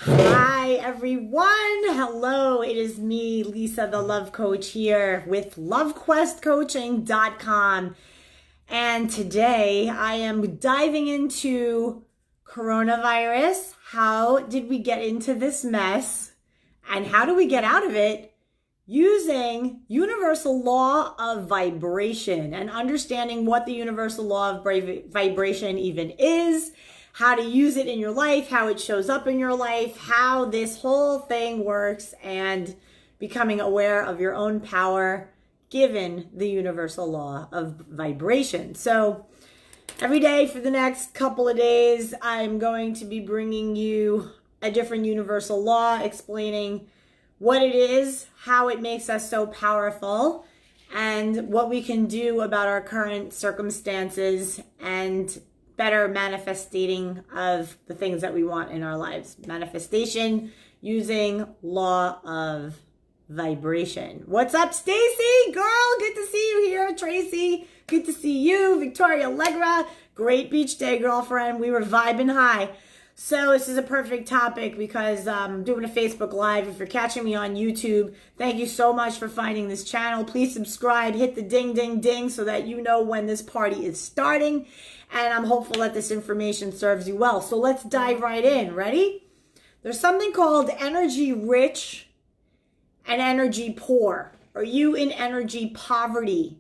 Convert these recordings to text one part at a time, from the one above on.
Hi everyone. Hello. It is me, Lisa, the Love Coach here with LoveQuestCoaching.com. And today I am diving into coronavirus. How did we get into this mess? And how do we get out of it? Using universal law of vibration and understanding what the universal law of vibration even is, how to use it in your life, how it shows up in your life, how this whole thing works, and becoming aware of your own power given the universal law of vibration. So every day for the next couple of days, I'm going to be bringing you a different universal law, explaining what it is, how it makes us so powerful, and what we can do about our current circumstances and better manifesting of the things that we want in our lives. Manifestation using law of vibration. What's up, Stacy? Girl, good to see you here. Tracy, good to see you. Victoria Allegra, great beach day, girlfriend. We were vibing high. So this is a perfect topic because I'm doing a Facebook Live. If you're catching me on YouTube, thank you so much for finding this channel. Please subscribe, hit the ding, ding, ding so that you know when this party is starting. And I'm hopeful that this information serves you well. So let's dive right in. Ready? There's something called energy rich and energy poor. Are you in energy poverty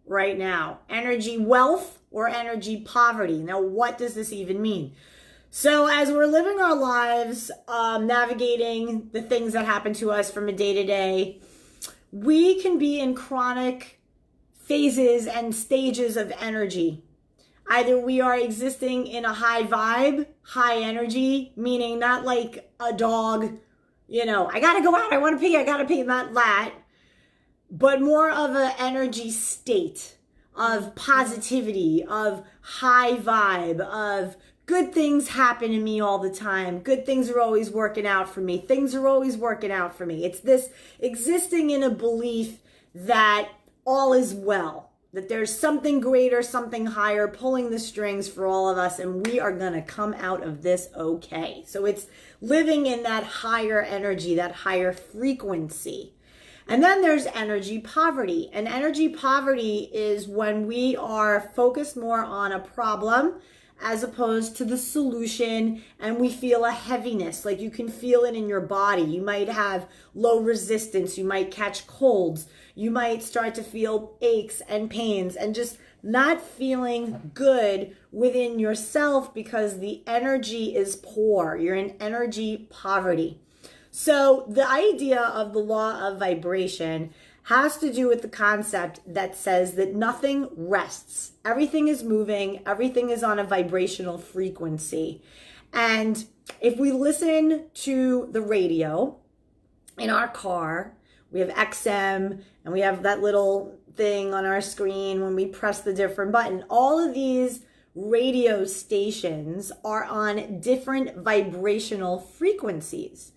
right now? Energy wealth or energy poverty? Now, what does this even mean? So as we're living our lives, navigating the things that happen to us from a day to day, we can be in chronic phases and stages of energy. Either we are existing in a high vibe, high energy, meaning not like a dog, I gotta go out, I wanna pee, not that, but more of an energy state of positivity, of high vibe, of good things happen to me all the time. Good things are always working out for me. Things are always working out for me. It's this existing in a belief that all is well, that there's something greater, something higher pulling the strings for all of us, and we are going to come out of this okay. So it's living in that higher energy, that higher frequency. And then there's energy poverty. And energy poverty is when we are focused more on a problem as opposed to the solution, and we feel a heaviness, like you can feel it in your body. You might have low resistance, you might catch colds, you might start to feel aches and pains and just not feeling good within yourself because the energy is poor. You're in energy poverty. So the idea of the law of vibration has to do with the concept that says that nothing rests. Everything is moving. Everything is on a vibrational frequency. And if we listen to the radio in our car, we have XM and we have that little thing on our screen when we press the different button. All of these radio stations are on different vibrational frequencies.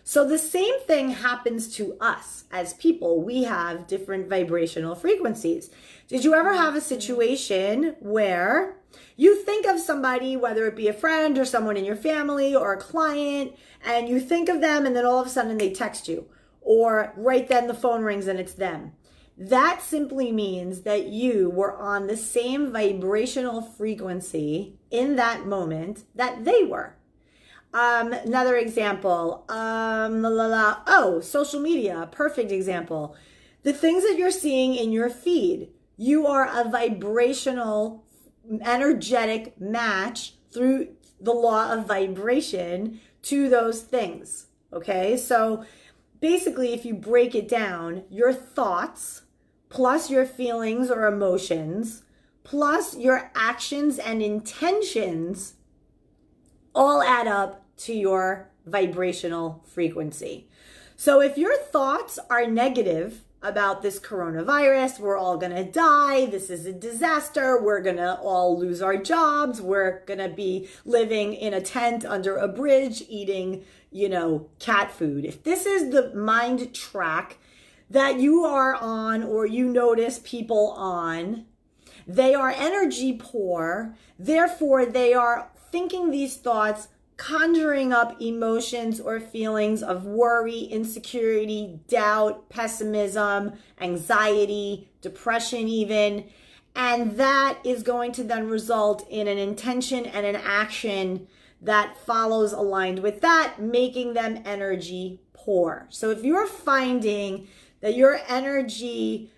So the same thing happens to us as people. We have different vibrational frequencies. Did you ever have a situation where you think of somebody, whether it be a friend or someone in your family or a client, and you think of them and then all of a sudden they text you, or right then the phone rings and it's them? That simply means that you were on the same vibrational frequency in that moment that they were. Another example, social media, perfect example. The things that you're seeing in your feed, you are a vibrational, energetic match through the law of vibration to those things. Okay. So basically, if you break it down, your thoughts plus your feelings or emotions plus your actions and intentions all add up to your vibrational frequency. So if your thoughts are negative about this coronavirus, we're all gonna die, this is a disaster, we're gonna all lose our jobs, we're gonna be living in a tent under a bridge eating, cat food. If this is the mind track that you are on or you notice people on, they are energy poor, therefore they are thinking these thoughts conjuring up emotions or feelings of worry, insecurity, doubt, pessimism, anxiety, depression even. And that is going to then result in an intention and an action that follows aligned with that, making them energy poor. So if you're finding that your energy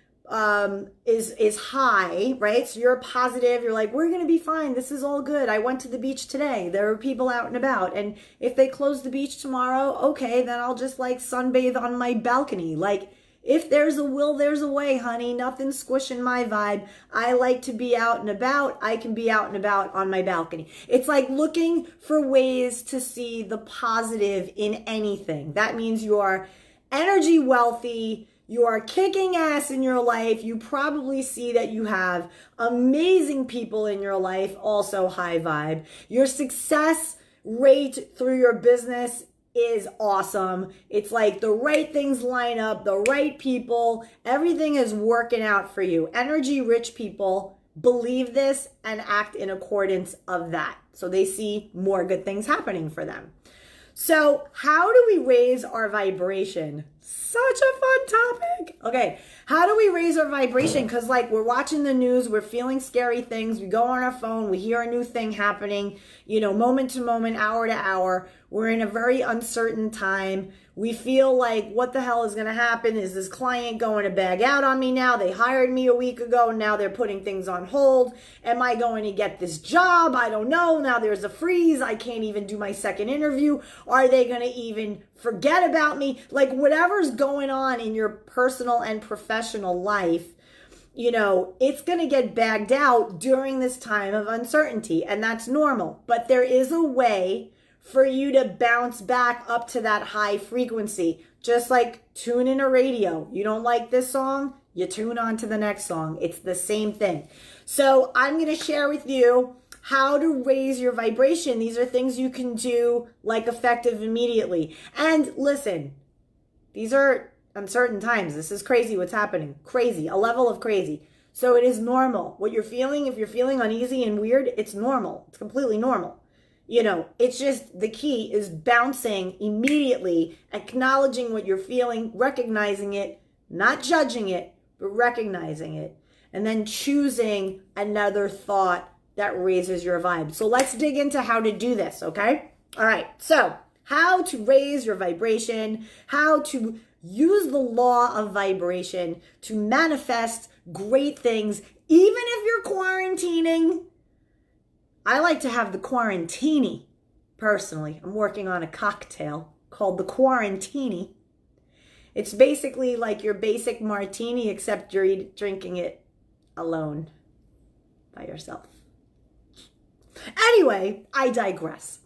is high, right? So you're positive, you're like, we're gonna be fine, this is all good. I went to the beach today, there were people out and about, and if they close the beach tomorrow, okay, then I'll just like sunbathe on my balcony. Like, if there's a will, there's a way, honey. Nothing's squishing my vibe. I like to be out and about. I can be out and about on my balcony. It's like looking for ways to see the positive in anything. That means you are energy wealthy. You are kicking ass in your life. You probably see that you have amazing people in your life, also high vibe. Your success rate through your business is awesome. It's like the right things line up, the right people, everything is working out for you. Energy rich people believe this and act in accordance of that. So they see more good things happening for them. So how do we raise our vibration? Such a fun topic. Okay, how do we raise our vibration? Because like we're watching the news, we're feeling scary things, we go on our phone, we hear a new thing happening, you know, moment to moment, hour to hour. We're in a very uncertain time. We feel like, what the hell is going to happen? Is this client going to bag out on me now? They hired me a week ago. Now they're putting things on hold. Am I going to get this job? I don't know. Now there's a freeze. I can't even do my second interview. Are they going to even forget about me? Like whatever's going on in your personal and professional life, you know, it's going to get bagged out during this time of uncertainty. And that's normal. But there is a way for you to bounce back up to that high frequency. Just like tune in a radio. You don't like this song, you tune on to the next song. It's the same thing. So I'm going to share with you how to raise your vibration. These are things you can do like effective immediately. And listen, these are uncertain times. This is crazy what's happening. Crazy, a level of crazy. So it is normal. What you're feeling, if you're feeling uneasy and weird, it's normal. It's completely normal. You know, it's just the key is bouncing immediately, acknowledging what you're feeling, recognizing it, not judging it, but recognizing it, and then choosing another thought that raises your vibe. So let's dig into how to do this, okay? All right, so how to raise your vibration, how to use the law of vibration to manifest great things, even if you're quarantining. I like to have the quarantini, personally. I'm working on a cocktail called the quarantini. It's basically like your basic martini, except you're drinking it alone by yourself. Anyway, I digress.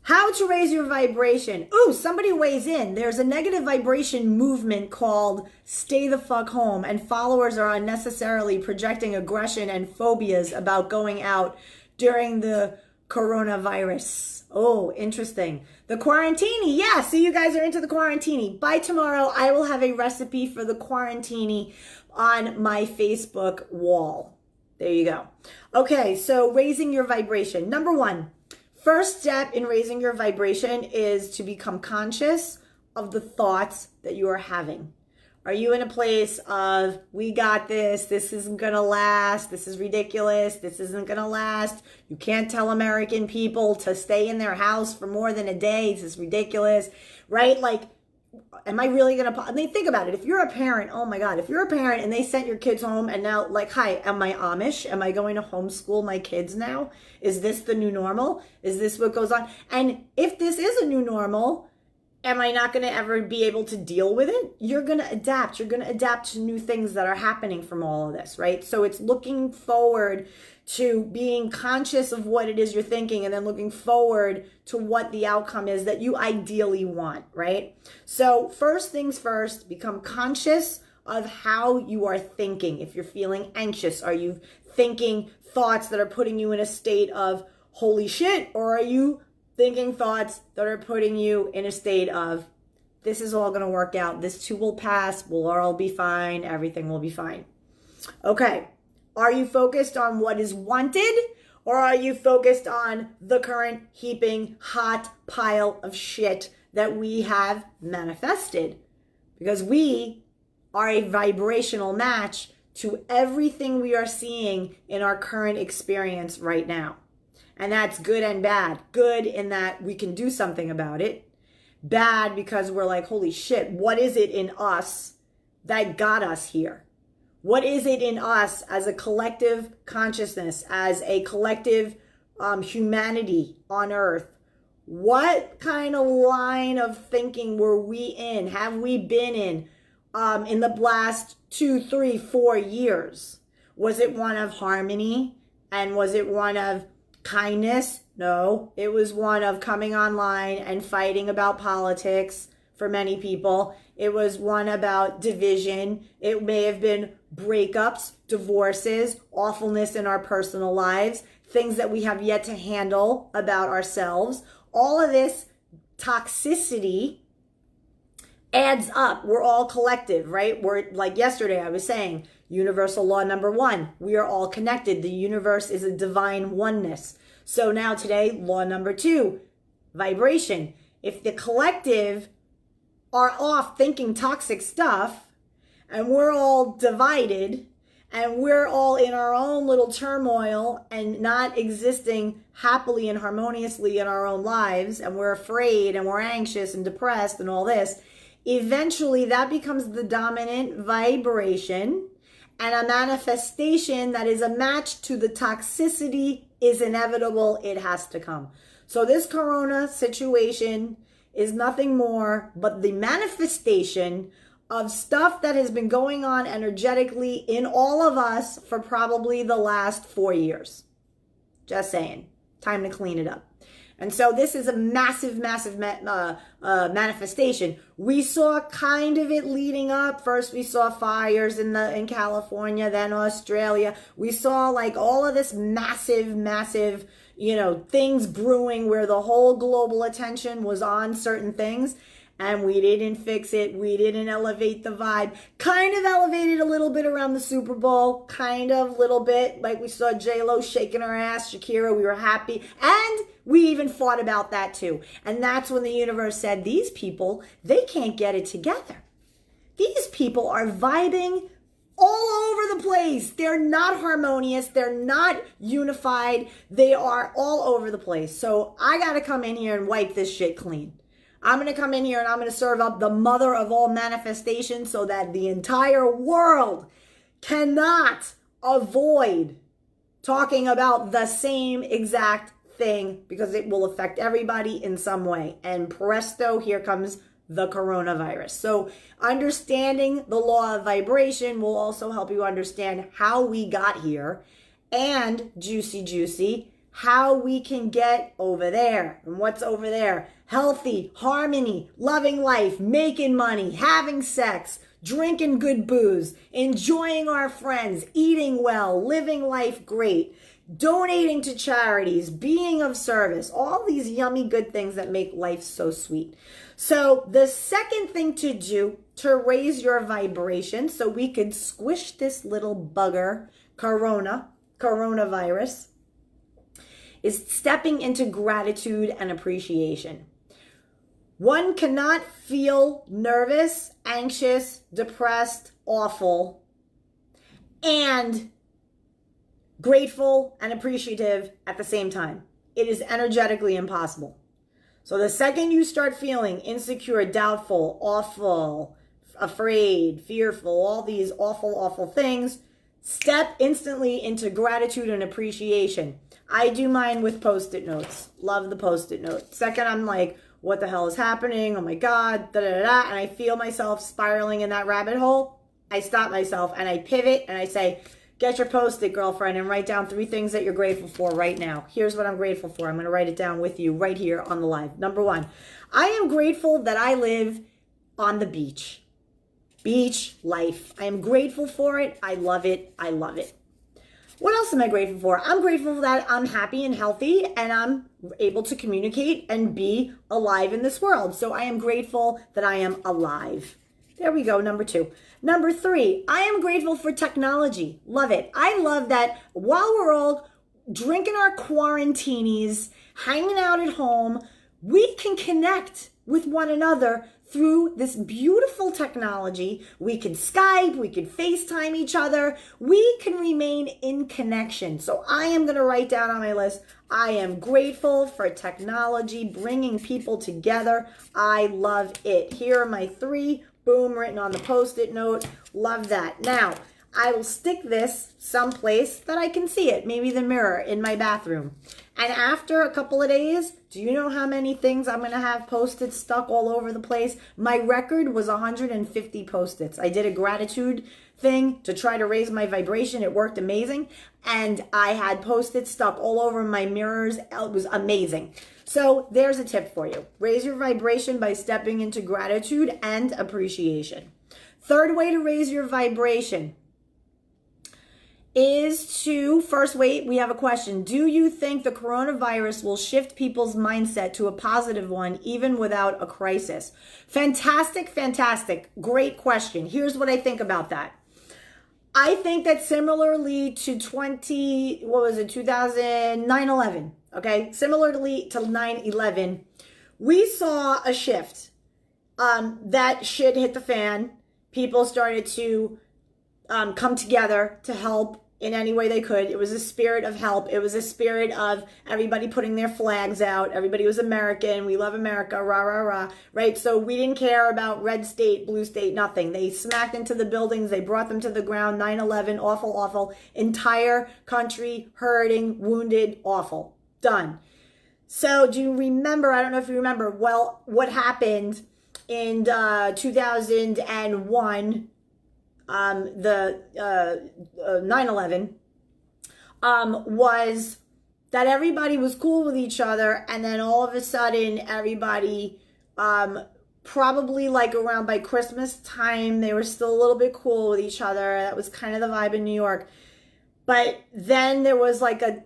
How to raise your vibration. Ooh, somebody weighs in. There's a negative vibration movement called Stay the Fuck Home, and followers are unnecessarily projecting aggression and phobias about going out during the coronavirus. Oh, interesting. The quarantini. Yeah, see, you guys are into the quarantini. By tomorrow, I will have a recipe for the quarantini on my Facebook wall. There you go. Okay, so raising your vibration. Number one. First step in raising your vibration is to become conscious of the thoughts that you are having. Are you in a place of, we got this isn't gonna last, this is ridiculous, this isn't gonna last, you can't tell American people to stay in their house for more than a day, this is ridiculous, right? Like, am I really gonna, I mean, think about it. If you're a parent, oh my God, if you're a parent and they sent your kids home and now like, hi, am I Amish? Am I going to homeschool my kids now? Is this the new normal? Is this what goes on? And if this is a new normal, am I not going to ever be able to deal with it? You're going to adapt. You're going to adapt to new things that are happening from all of this, right? So it's looking forward to being conscious of what it is you're thinking and then looking forward to what the outcome is that you ideally want, right? So first things first, become conscious of how you are thinking. If you're feeling anxious, are you thinking thoughts that are putting you in a state of holy shit, or are you thinking thoughts that are putting you in a state of this is all going to work out, this too will pass, we'll all be fine, everything will be fine? Okay. Are you focused on what is wanted, Or are you focused on the current heaping hot pile of shit that we have manifested? Because we are a vibrational match to everything we are seeing in our current experience right now. And that's good and bad. Good in that we can do something about it. Bad because we're like, holy shit, what is it in us that got us here? What is it in us as a collective consciousness, as a collective humanity on earth? What kind of line of thinking were we in? Have we been in the last 2, 3, 4 years? Was it one of harmony? And was it one of kindness? No, it was one of coming online and fighting about politics for many people. It was one about division. It may have been breakups, divorces, awfulness in our personal lives, things that we have yet to handle about ourselves. All of this toxicity adds up. We're all collective, right? We're like yesterday I was saying, universal law number 1, we are all connected. The universe is a divine oneness. So now today, law number 2, vibration. If the collective are off thinking toxic stuff and we're all divided and we're all in our own little turmoil and not existing happily and harmoniously in our own lives, and we're afraid and we're anxious and depressed and all this, eventually that becomes the dominant vibration, and a manifestation that is a match to the toxicity is inevitable. It has to come. So this corona situation is nothing more but the manifestation of stuff that has been going on energetically in all of us for probably the last 4 years. Just saying. Time to clean it up. And so this is a massive, massive manifestation. We saw kind of it leading up. First, we saw fires in California, then Australia. We saw like all of this massive, things brewing where the whole global attention was on certain things. And we didn't fix it. We didn't elevate the vibe. Kind of elevated a little bit around the Super Bowl. Kind of, little bit. Like we saw J-Lo shaking her ass. Shakira, we were happy. And we even fought about that too. And that's when the universe said, these people, they can't get it together. These people are vibing all over the place. They're not harmonious. They're not unified. They are all over the place. So I got to come in here and wipe this shit clean. I'm going to come in here and I'm going to serve up the mother of all manifestations so that the entire world cannot avoid talking about the same exact thing, because it will affect everybody in some way. And presto, here comes the coronavirus. So understanding the law of vibration will also help you understand how we got here, and juicy, how we can get over there. And what's over there? Healthy, harmony, loving life, making money, having sex, drinking good booze, enjoying our friends, eating well, living life great, donating to charities, being of service, all these yummy good things that make life so sweet. So the second thing to do to raise your vibration so we could squish this little bugger, coronavirus, is stepping into gratitude and appreciation. One cannot feel nervous, anxious, depressed, awful, and grateful and appreciative at the same time. It is energetically impossible. So the second you start feeling insecure, doubtful, awful, afraid, fearful, all these awful things, step instantly into gratitude and appreciation. I do mine with Post-it notes. Love the Post-it note. Second, I'm like, what the hell is happening? Oh my God, and I feel myself spiraling in that rabbit hole. I stop myself and I pivot and I say, get your Post-it, girlfriend, and write down 3 things that you're grateful for right now. Here's what I'm grateful for. I'm going to write it down with you right here on the live. Number 1, I am grateful that I live on the beach. Beach life. I am grateful for it. I love it. I love it. What else am I grateful for? I'm grateful that I'm happy and healthy and I'm able to communicate and be alive in this world. So I am grateful that I am alive. There we go, number 2. Number 3, I am grateful for technology. Love it. I love that while we're all drinking our quarantinis, hanging out at home, we can connect with one another through this beautiful technology. We can Skype, we can FaceTime each other, we can remain in connection. So I am going to write down on my list, I am grateful for technology bringing people together. I love it. Here are my 3, boom, written on the Post-it note. Love that. Now, I will stick this someplace that I can see it, maybe the mirror in my bathroom. And after a couple of days, do you know how many things I'm going to have Post-its stuck all over the place? My record was 150 Post-its. I did a gratitude thing to try to raise my vibration. It worked amazing. And I had Post-its stuck all over my mirrors. It was amazing. So there's a tip for you. Raise your vibration by stepping into gratitude and appreciation. Third way to raise your vibration is to, first, wait, we have a question. Do you think the coronavirus will shift people's mindset to a positive one even without a crisis? Fantastic, fantastic. Great question. Here's what I think about that. I think that similarly to 9/11, okay? Similarly to 9/11, we saw a shift. That shit hit the fan. People started to come together to help in any way they could. It was a spirit of help. It was a spirit of everybody putting their flags out. Everybody was American. We love America. Rah, rah, rah. Right? So we didn't care about red state, blue state, nothing. They smacked into the buildings. They brought them to the ground. 9/11, awful, awful. Entire country hurting, wounded, awful. Done. So do you remember, I don't know if you remember, well, what happened in 2001, 9/11, was that everybody was cool with each other, and then all of a sudden everybody, probably like around by Christmas time, they were still a little bit cool with each other. That was kind of the vibe in New York. But then there was like a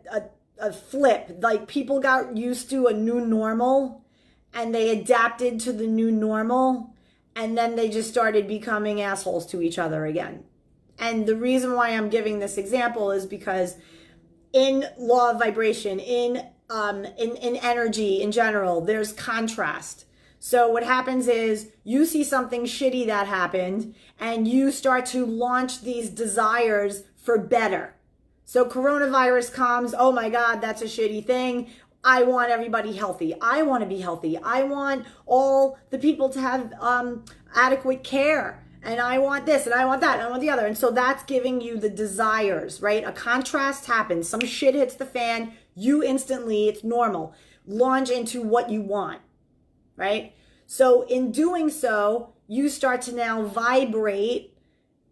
flip, like people got used to a new normal and they adapted to the new normal. And then they just started becoming assholes to each other again. And the reason why I'm giving this example is because in law of vibration, in energy in general, there's contrast. So what happens is you see something shitty that happened and you start to launch these desires for better. So coronavirus comes, oh my God, that's a shitty thing. I want everybody healthy. I want to be healthy. I want all the people to have adequate care. And I want this and I want that and I want the other. And so that's giving you the desires, right? A contrast happens. Some shit hits the fan. You instantly, it's normal, launch into what you want, right? So in doing so, you start to now vibrate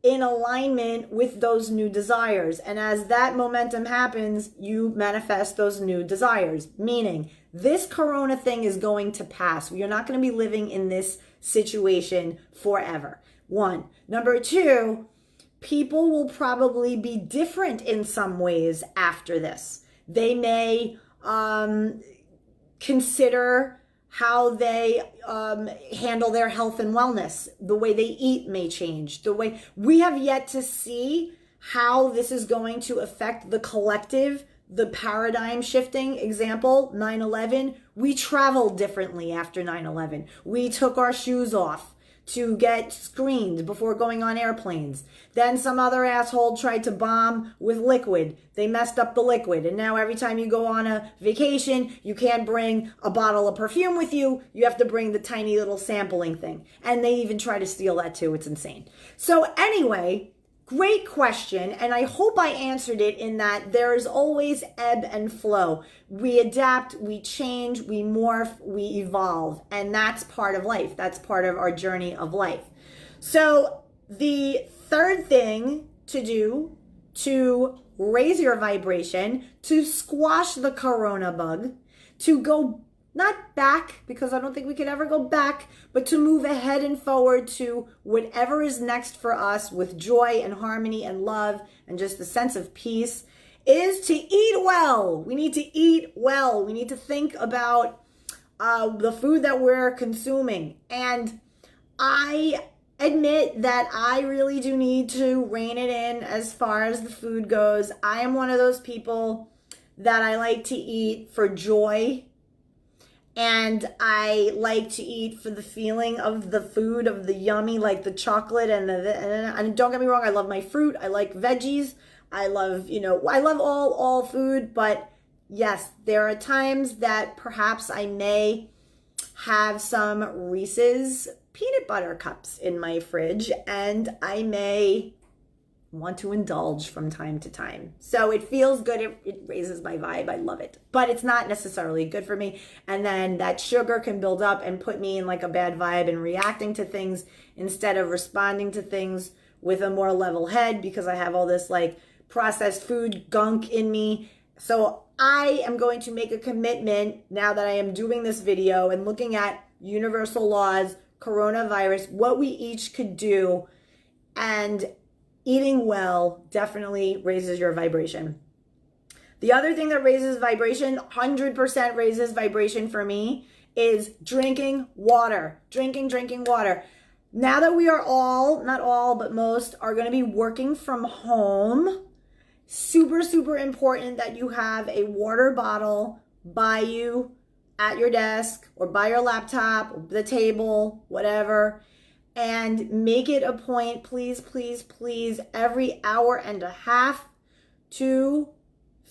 in alignment with those new desires. And as that momentum happens, you manifest those new desires, meaning this corona thing is going to pass. You're not going to be living in this situation forever. 1. Number 2, people will probably be different in some ways after this. They may consider how they handle their health and wellness. The way they eat may change. The way we have yet to see how this is going to affect the collective, the paradigm shifting. Example, 9/11, we traveled differently after 9/11. We took our shoes off to get screened before going on airplanes. Then some other asshole tried to bomb with liquid. They messed up the liquid. And now every time you go on a vacation, you can't bring a bottle of perfume with you. You have to bring the tiny little sampling thing. And they even try to steal that too. It's insane. So anyway, great question. And I hope I answered it in that there is always ebb and flow. We adapt, we change, we morph, we evolve. And that's part of life. That's part of our journey of life. So the third thing to do to raise your vibration, to squash the corona bug, to go not back, because I don't think we could ever go back, but to move ahead and forward to whatever is next for us with joy and harmony and love and just a sense of peace, is to eat well. We need to eat well. We need to think about the food that we're consuming. And I admit that I really do need to rein it in as far as the food goes. I am one of those people that I like to eat for joy, and I like to eat for the feeling of the food, of the yummy, like the chocolate and don't get me wrong, I love my fruit. I like veggies. I love, I love all food, but yes, there are times that perhaps I may have some Reese's peanut butter cups in my fridge, and I may want to indulge from time to time. So it feels good. It raises my vibe. I love it. But it's not necessarily good for me. And then that sugar can build up and put me in like a bad vibe and reacting to things instead of responding to things with a more level head, because I have all this like processed food gunk in me. So I am going to make a commitment now that I am doing this video and looking at universal laws, coronavirus, what we each could do, and eating well definitely raises your vibration. The other thing that raises vibration, 100% raises vibration for me, is drinking water. Drinking water. Now that we are all, not all, but most, are going to be working from home, super important that you have a water bottle by you at your desk or by your laptop, or the table, whatever. And make it a point, please, every hour and a half to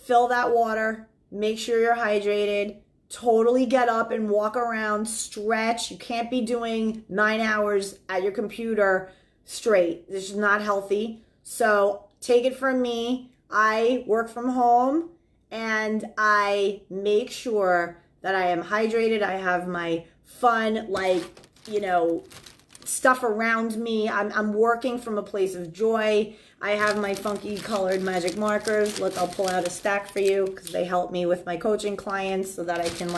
fill that water. Make sure you're hydrated. Totally get up and walk around, stretch. You can't be doing 9 hours at your computer straight. This is not healthy. So take it from me. I work from home and I make sure that I am hydrated. I have my fun, stuff around me. I'm working from a place of joy. I have my funky colored magic markers. Look, I'll pull out a stack for you because they help me with my coaching clients so that I can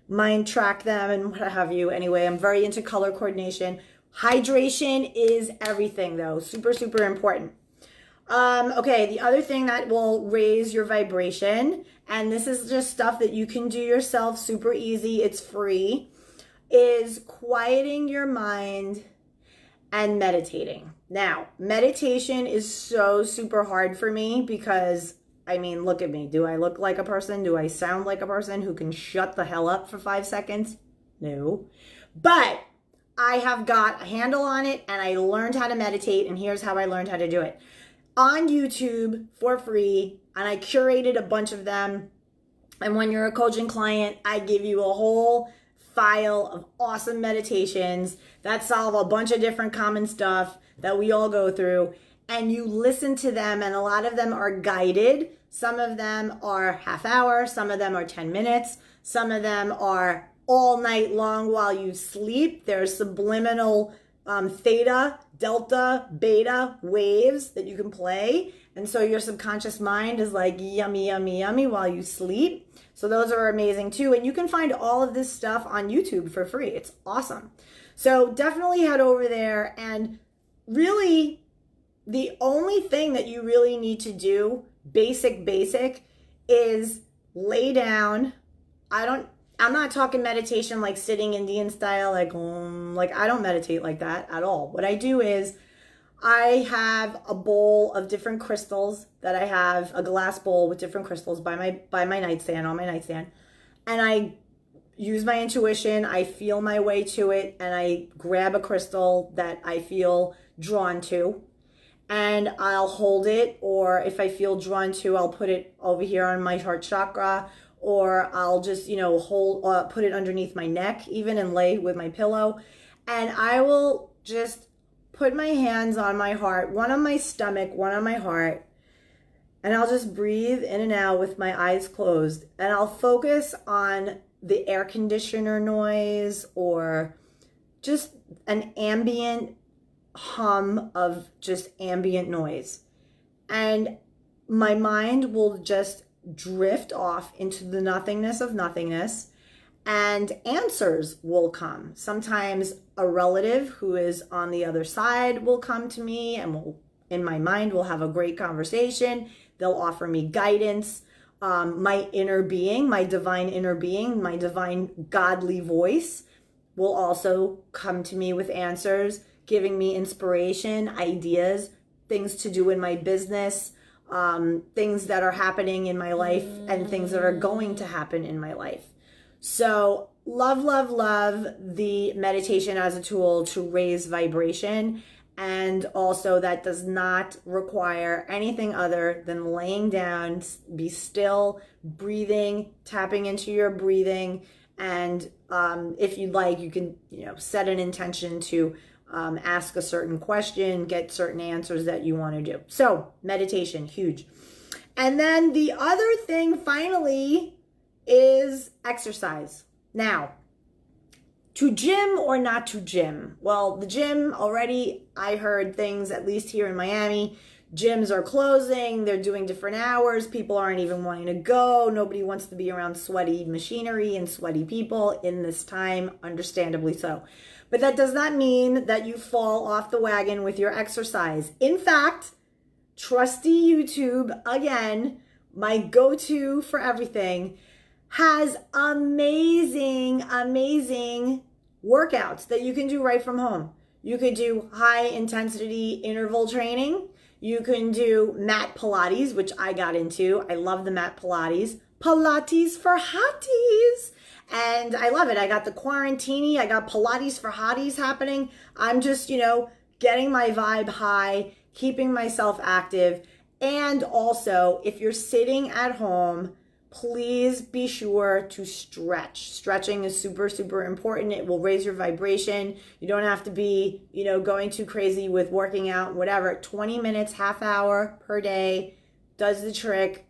mind track them and what have you. Anyway, I'm very into color coordination. Hydration is everything though. Super important. Okay, the other thing that will raise your vibration, and this is just stuff that you can do yourself, super easy, it's free, is quieting your mind and meditating. Now, meditation is so super hard for me because, look at me. Do I look like a person? Do I sound like a person who can shut the hell up for 5 seconds? No. But I have got a handle on it and I learned how to meditate, and here's how I learned how to do it. On YouTube for free, and I curated a bunch of them. And when you're a coaching client, I give you a whole file of awesome meditations that solve a bunch of different common stuff that we all go through, and you listen to them, and a lot of them are guided. Some of them are half hour, some of them are 10 minutes, some of them are all night long while you sleep. There's subliminal theta, delta, beta waves that you can play, and so your subconscious mind is like yummy while you sleep. So those are amazing too. And you can find all of this stuff on YouTube for free. It's awesome. So definitely head over there. And really, the only thing that you really need to do, basic, is lay down. I'm not talking meditation like sitting Indian style, I don't meditate like that at all. What I do is I have a bowl of different crystals that I have, a glass bowl with different crystals by my nightstand, on my nightstand. And I use my intuition, I feel my way to it, and I grab a crystal that I feel drawn to. And I'll hold it, or if I feel drawn to, I'll put it over here on my heart chakra, or I'll just, put it underneath my neck even and lay with my pillow. And I will just put my hands on my heart, one on my stomach, one on my heart, and I'll just breathe in and out with my eyes closed. And I'll focus on the air conditioner noise or just an ambient hum of just ambient noise. And my mind will just drift off into the nothingness of nothingness, and answers will come. Sometimes a relative who is on the other side will come to me, and in my mind we'll have a great conversation. They'll offer me guidance. My inner being, my divine inner being, my divine godly voice will also come to me with answers, giving me inspiration, ideas, things to do in my business, things that are happening in my life and things that are going to happen in my life. So love, love, love the meditation as a tool to raise vibration. And also that does not require anything other than laying down, be still, breathing, tapping into your breathing. And if you'd like, you can, set an intention to ask a certain question, get certain answers that you want to do. So meditation, huge. And then the other thing finally is exercise. Now, to gym or not to gym? Well, the gym already, I heard things, at least here in Miami, gyms are closing, they're doing different hours, people aren't even wanting to go, nobody wants to be around sweaty machinery and sweaty people in this time, understandably so. But that does not mean that you fall off the wagon with your exercise. In fact, trusty YouTube, again, my go-to for everything, has amazing workouts that you can do right from home. You could do high intensity interval training. You can do mat Pilates, which I got into. I love the mat Pilates. Pilates for hotties. And I love it. I got the quarantini. I got Pilates for hotties happening. I'm just, getting my vibe high, keeping myself active. And also, if you're sitting at home, please be sure to stretch. Stretching is super, super important. It will raise your vibration. You don't have to be, going too crazy with working out, whatever. 20 minutes, half hour per day does the trick.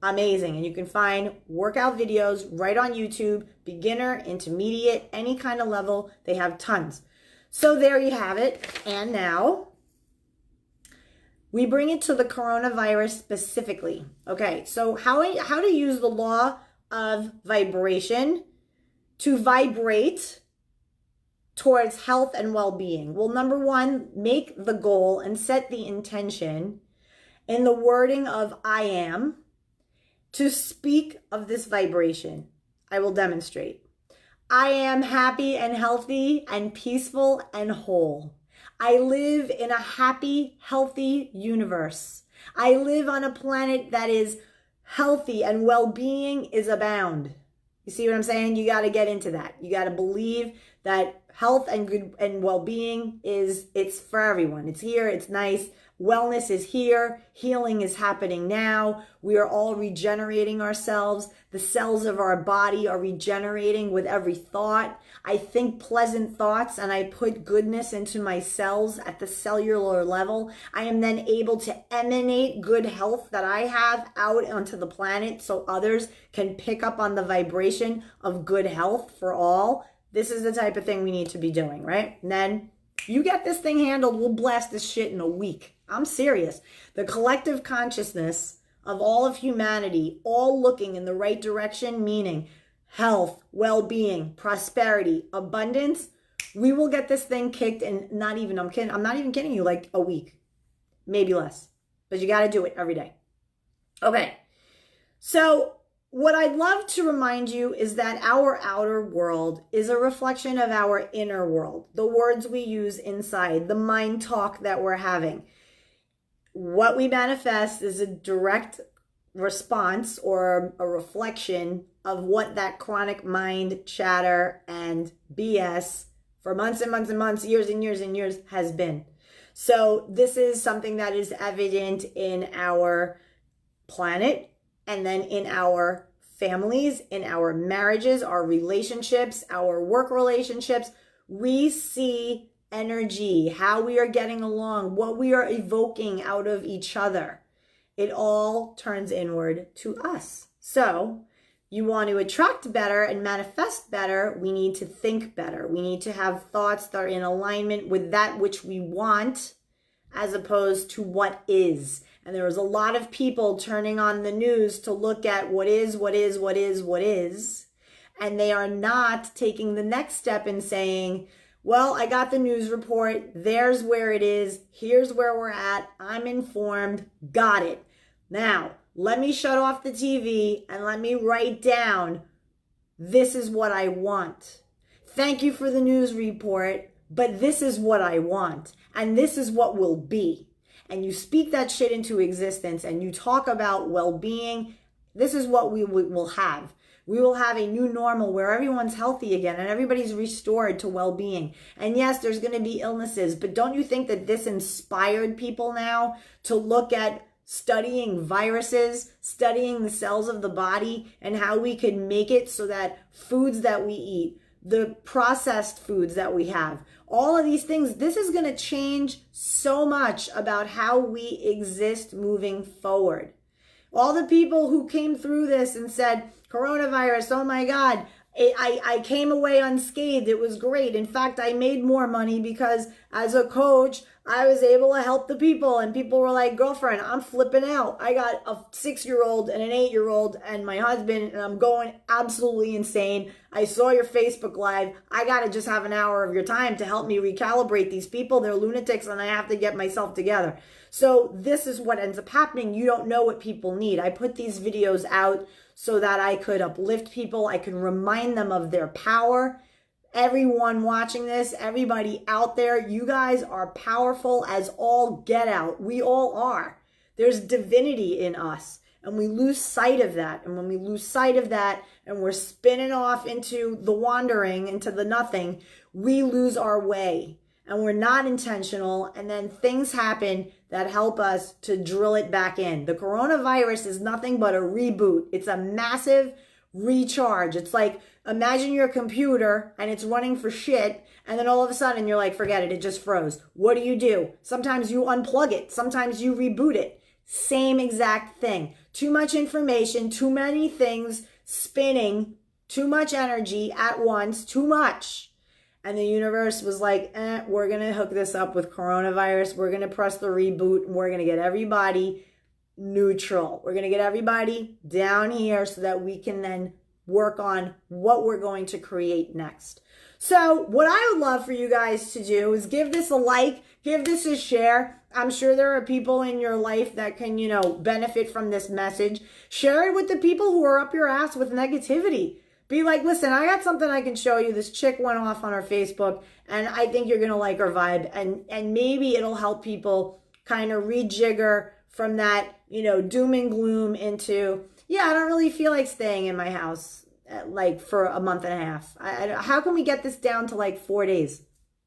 Amazing. And you can find workout videos right on YouTube, beginner, intermediate, any kind of level. They have tons. So there you have it. And now we bring it to the coronavirus specifically. Okay, so how to use the law of vibration to vibrate towards health and well-being. Well, number one, make the goal and set the intention in the wording of I am to speak of this vibration. I will demonstrate. I am happy and healthy and peaceful and whole. I live in a happy, healthy universe. I live on a planet that is healthy and well-being is abound. You see what I'm saying? You got to get into that. You got to believe that health and good and well-being it's for everyone. It's here. It's nice. Wellness is here. Healing is happening now. We are all regenerating ourselves. The cells of our body are regenerating with every thought. I think pleasant thoughts and I put goodness into my cells at the cellular level. I am then able to emanate good health that I have out onto the planet so others can pick up on the vibration of good health for all. This is the type of thing we need to be doing, right? And then you get this thing handled, we'll blast this shit in a week. I'm serious. The collective consciousness of all of humanity, all looking in the right direction, meaning health, well-being, prosperity, abundance, we will get this thing kicked in I'm not even kidding you, like a week, maybe less. But you got to do it every day. Okay. So what I'd love to remind you is that our outer world is a reflection of our inner world, the words we use inside, the mind talk that we're having. What we manifest is a direct response or a reflection of what that chronic mind chatter and BS for months and months and months, years and years and years has been. So this is something that is evident in our planet and then in our families, in our marriages, our relationships, our work relationships. We see energy, how we are getting along, what we are evoking out of each other. It all turns inward to us. So you want to attract better and manifest better, we need to think better. We need to have thoughts that are in alignment with that which we want as opposed to what is. And there was a lot of people turning on the news to look at what is. And they are not taking the next step in saying, well, I got the news report. There's where it is. Here's where we're at. I'm informed. Got it. Now, let me shut off the TV and let me write down, this is what I want. Thank you for the news report, but this is what I want. And this is what will be. and you speak that shit into existence and you talk about well-being, this is what we will have. We will have a new normal where everyone's healthy again and everybody's restored to well-being. And yes, there's going to be illnesses, but don't you think that this inspired people now to look at studying viruses, studying the cells of the body, and how we could make it so that foods that we eat, the processed foods that we have, all of these things, this is going to change so much about how we exist moving forward. All the people who came through this and said, coronavirus, oh my God, I came away unscathed. It was great. In fact, I made more money because as a coach, I was able to help the people. And people were like, girlfriend, I'm flipping out. I got a 6-year-old and an 8-year-old and my husband, and I'm going absolutely insane. I saw your Facebook Live. I got to just have an hour of your time to help me recalibrate these people. They're lunatics and I have to get myself together. So this is what ends up happening. You don't know what people need. I put these videos out so that I could uplift people. I could remind them of their power. Everyone watching this, everybody out there, you guys are powerful as all get out. We all are. There's divinity in us, and we lose sight of that. And when we lose sight of that and we're spinning off into the wandering, into the nothing, we lose our way and we're not intentional. And then things happen that help us to drill it back in. The coronavirus is nothing but a reboot. It's a massive recharge. It's like, imagine your computer and it's running for shit, and then all of a sudden you're like, forget it, it just froze. What do? Sometimes you unplug it. Sometimes you reboot it. Same exact thing. Too much information, too many things spinning, too much energy at once, too much. And the universe was like, we're going to hook this up with coronavirus. We're going to press the reboot and we're going to get everybody neutral. We're going to get everybody down here so that we can then work on what we're going to create next. So what I would love for you guys to do is give this a like, give this a share. I'm sure there are people in your life that can, benefit from this message. Share it with the people who are up your ass with negativity. Be like, listen, I got something I can show you. This chick went off on our Facebook and I think you're going to like her vibe. And maybe it'll help people kind of rejigger from that, doom and gloom into, I don't really feel like staying in my house for a month and a half. How can we get this down to 4 days?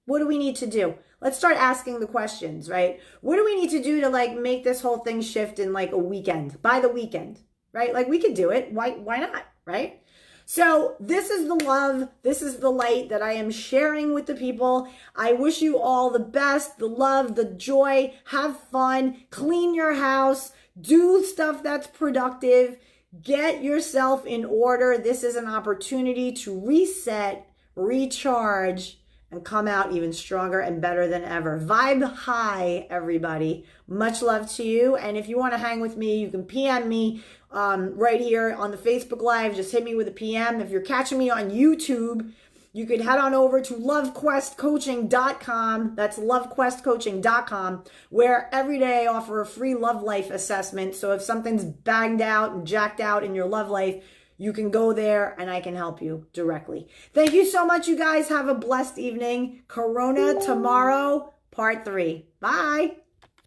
What do we need to do? Let's start asking the questions, right? What do we need to do to make this whole thing shift in a weekend, by the weekend, right? We could do it. Why not, right? So this is the love, this is the light that I am sharing with the people. I wish you all the best, the love, the joy, have fun, clean your house, do stuff that's productive, get yourself in order. This is an opportunity to reset, recharge, and come out even stronger and better than ever. Vibe high, everybody. Much love to you. And if you want to hang with me, you can PM me right here on the Facebook Live. Just hit me with a PM. If you're catching me on YouTube, you could head on over to lovequestcoaching.com. That's lovequestcoaching.com, where every day I offer a free love life assessment. So if something's banged out and jacked out in your love life, you can go there and I can help you directly. Thank you so much, you guys. Have a blessed evening. Corona tomorrow, part 3. Bye.